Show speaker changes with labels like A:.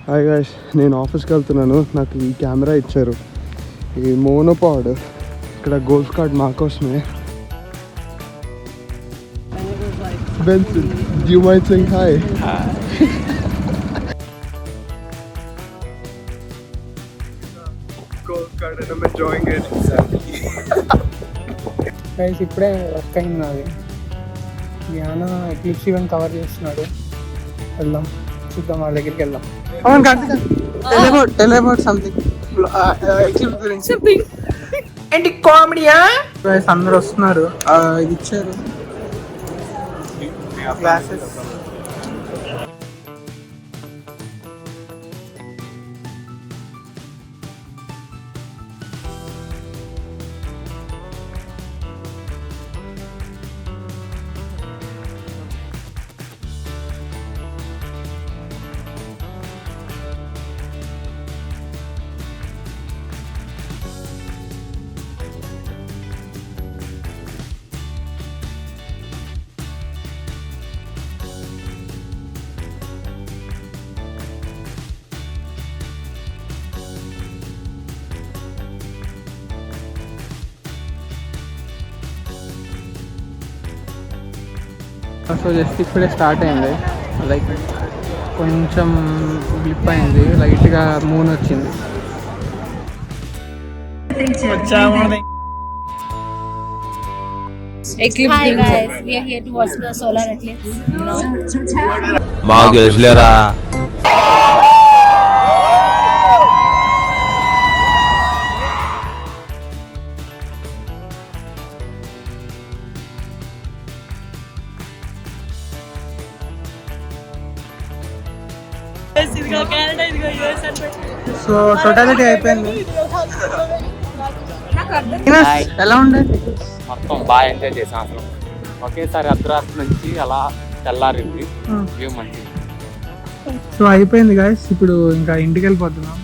A: Hi guys, నేను ఆఫీస్కి వెళ్తున్నాను. నాకు ఈ కెమెరా ఇచ్చారు, ఈ మోనోపాడ్. ఇక్కడ గోల్ఫ్ కార్డ్ మా కోసమే. Benson, do you mind saying hi? Golf cart and I'm enjoying it.
B: Guys ఇప్పుడే వర్క్ అయింది నాది. ధ్యాన ఎక్లిప్స్ ఈవెంట్ కవర్ చేస్తున్నాడు. వెళ్దాం, చూద్దాం, వాళ్ళ దగ్గరికి వెళ్దాం. Tell about something. ఎక్లిప్స్ గురించి ఏంటి కామెడీయా? గైస్ అందరు వస్తున్నారు. ఇది ఇచ్చారు గ్లాసెస్. సో జస్ట్ ఇప్పుడే స్టార్ట్ అయింది. లైక్ కొంచెం గ్లిప్ అయింది, లైట్గా మూన్ వచ్చింది.
C: Hi guys, we are here to watch the solar eclipse.
D: మాకు తెలుసులేరా.
B: సో టోటాలిటీ అయిపోయింది. ఎలా ఉండే?
E: మొత్తం బాగా ఎంజాయ్ చేసాం. అసలు ఒకేసారి అర్ధరాత్రి నుంచి అలా తెల్లారింది. వ్యూ మంచిది.
B: సో అయిపోయింది గాయస్, ఇప్పుడు ఇంకా ఇంటికి వెళ్ళిపోతున్నాం.